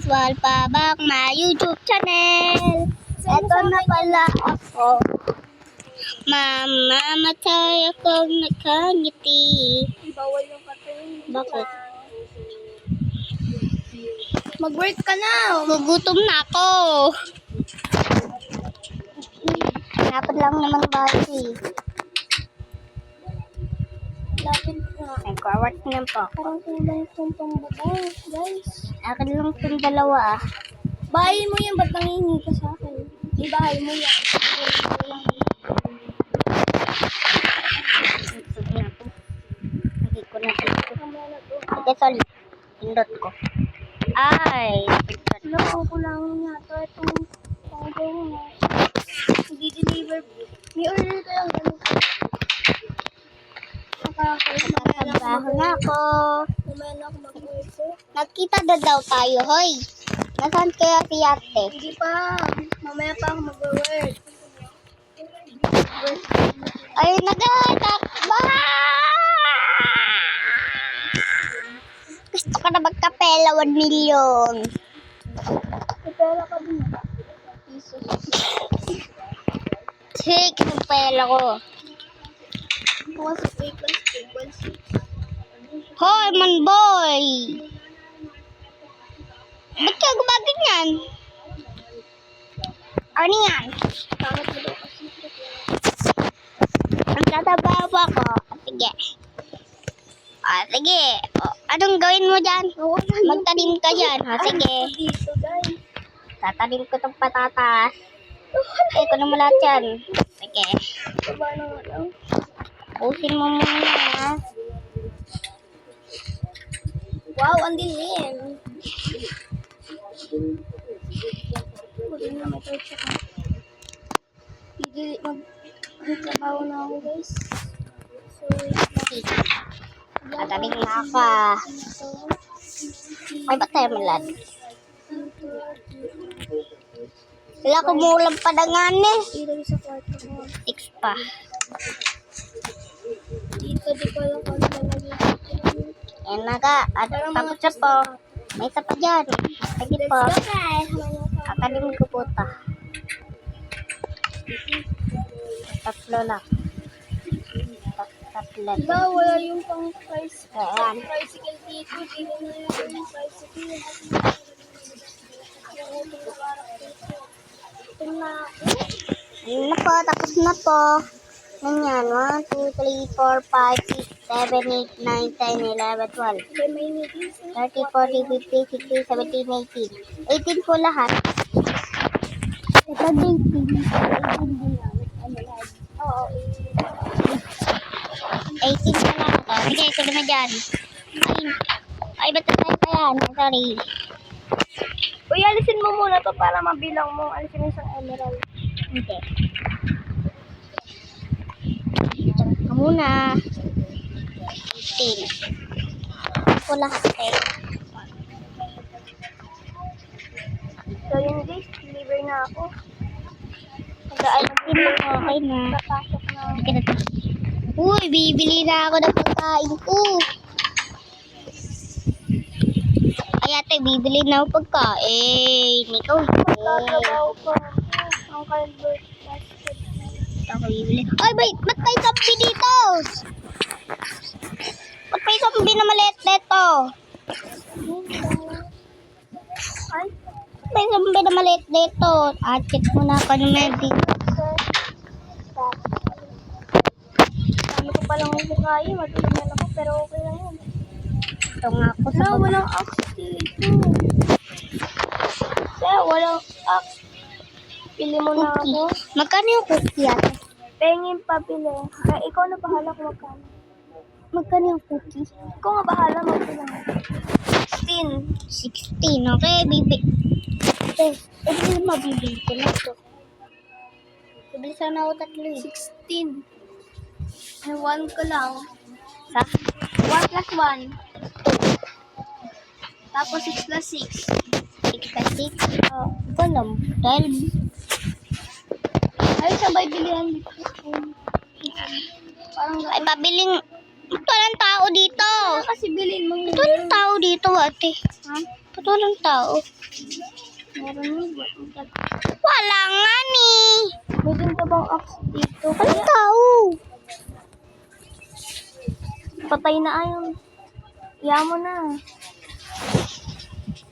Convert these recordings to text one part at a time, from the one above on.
Walpabak my YouTube channel. Eto na pala ako. Mamamatay akong nakangiti. Bawal yung katin. Bakit? Mag-work ka na. Gugutom na ako. Dapat lang naman basi. Lapit na. Nag-work na po. Parang kulang itong pambabay, guys. Akin lang itong dalawa. Bahay mo yan, ba't nangingi ka sa akin? Ibahay mo yan. Hindi ko na dito. Sige, sorry. Pindot ko. Ay, pindot. Ano, kulangan yata itong panggaw na. Hindi deliver. May order ka lang. Nakatrabaho na ako. Mamaya na ako mag-order. Nagkita na daw tayo, hoy. Nasaan kaya si ate? Hindi pa. Mamaya pa ako mag-work. Ay, nagatakba! Gusto ko na magkapela 1 million. May pera ka din ba? Piso. Take yung pela ko. Ako kasi 8 plus 2 plus 6. Hoy, man boy! Ba't ka gumaganyan? Ano yan? Pangit mo daw kasi. Nagtatrabaho ako. Sige. Sige. Anong gawin mo dyan? Magtanim ka dyan. Sige. Dito, guys. Tatanim ko itong patatas. Ko naman lahat yan. Sige. Baba na nga lang. Pusin mo muna, ha? Wow, ang dilim. Pwede na may torch ako. Magtrabaho na ako, guys. So, Tatanim na ako. Ay, ba't tayo malad? Wala kumulang pa na nga eh. ilagay sa kwarto ko. 6 pa. Dito, di ko lang kung lalagay. Yan na ka. At tapos na po. May isa pa dyan. Sige po. Let's go, guys. Tatanim ko po ito. Tatlo lang. Tatlo. Diba, wala yung pang tricycle. Ayan. Tricycle dito. Dito na yung tricycle. Ito na ako. Ayun na po. Tapos na po. Ganyan. 1, 2, 3, 4, 5, 6, 7, 8, 9, 10, 11, 12. Okay, may naging 30, 40, 50, 60, 17, 18. 18 po lahat. Ito 18. 18 din lang. Oo. 18 pa lang ito. Sige, ito na dyan. Ay, ba't tayo pa yan? Sorry. Uy, alisin mo muna to para mabilang mo. Alisin mo isang emerald. Hindi. Diyan ka muna. 18. Ito lahat eh. So, yun guys, deliver na ako. Hindi mo ko. Okay na. Papasok na. Okay na to. Uy, bibili na ako ng pagkain ko. Ay, ate, bibili na ako pagkain. Ikaw, Magtatrabaho pa ako. Ang Calvert Basket. ako bibili. Ay, ba't may zombie dito? Ba't may zombie na maliit dito? Ay, May zombie na maliit dito. Check muna ako ng medic. dami ko palang mukhain. Matulungan ako, pero okay lang yun. Ito nga ako sa Wala, baba. walang axe dito. Kaya, walang axe. Pili mo na Cookie. ako. Magkano yung cookie ate? Pengin pabili. Kaya ikaw na bahala kung magkano. Magkano yung cookie? Ikaw nga bahala magbilang. 16. 16. Okay, bibili mabibili ko na ito. Bibili sana ako 3. 16. Ay, 1 ko lang. Sa? 1 plus 1. Tapos 6 plus 6. 6 ka 6? Ito lang. 12. Ay, sabay bilihan dito. Parang Ay, pabiling. Ito lang tao dito. kasi bilhin mo yun. Ito lang tao dito, ate. Ha? Ba't walang tao? Meron mo. Wala nga ni. May ganda bang axe dito? Walang tao. Patay na ayon. Iya mo na.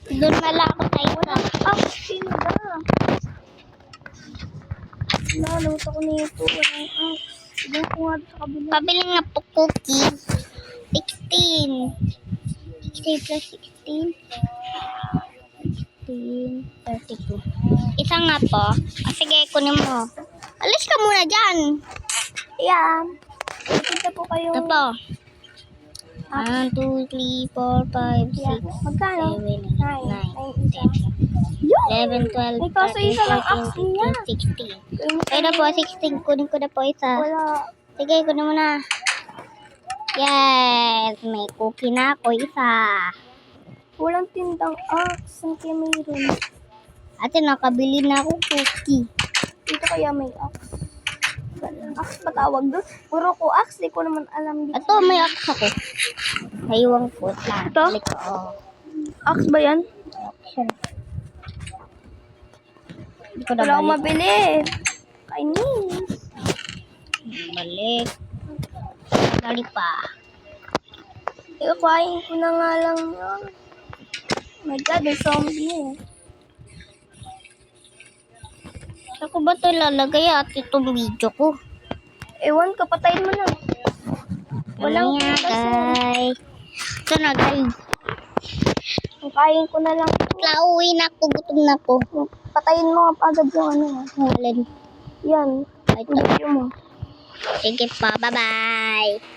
Doon na lang ako sa isa. Walang axe tinda. Naluto ko nito. Walang axe. Doon ko nga sa kabila. Pabili nga po cookie. 16. 16 plus 16. 16, 32. Isa nga po. Sige, kunin mo. Alis ka muna dyan. Ayan. Kita po kayo. Ito po. 1, 2, 3, 4, 5, 6, Magkano? 7, 8, 9, 10, Yun. 11, 12, May kaso 13, isa lang 14, axe niya. 15, 16. Kaya na po, 16. Kunin ko na po isa. Wala. Sige, kunin mo na. Yes! May cookie na ako isa. Walang tindang axe. Saan kaya mayroon? Ate, nakabili na ako cookie. Dito kaya may axe. Axe pa tawag doon? Puro ko axe. Di ko naman alam dito. Ito, may axe ako. Haywang foot lang. Ito? Oo. Axe ba yan? Action. Hindi ko na Wala akong balik. mabili. Kainis. Balik. Balik pa. Ikuhain ko na nga lang yun. Oh my God, may zombie. Saan ko ba ito lalagay at itong video ko? Ewan ka, patayin mo na. Walang nga, kasi. guys. Ito na, guys. Kain ko na lang. Lauwi na ako. Gutom na ako. Patayin mo nga agad yung ano. Walin. Yan. Ito. Video mo. Sige pa. Bye-bye.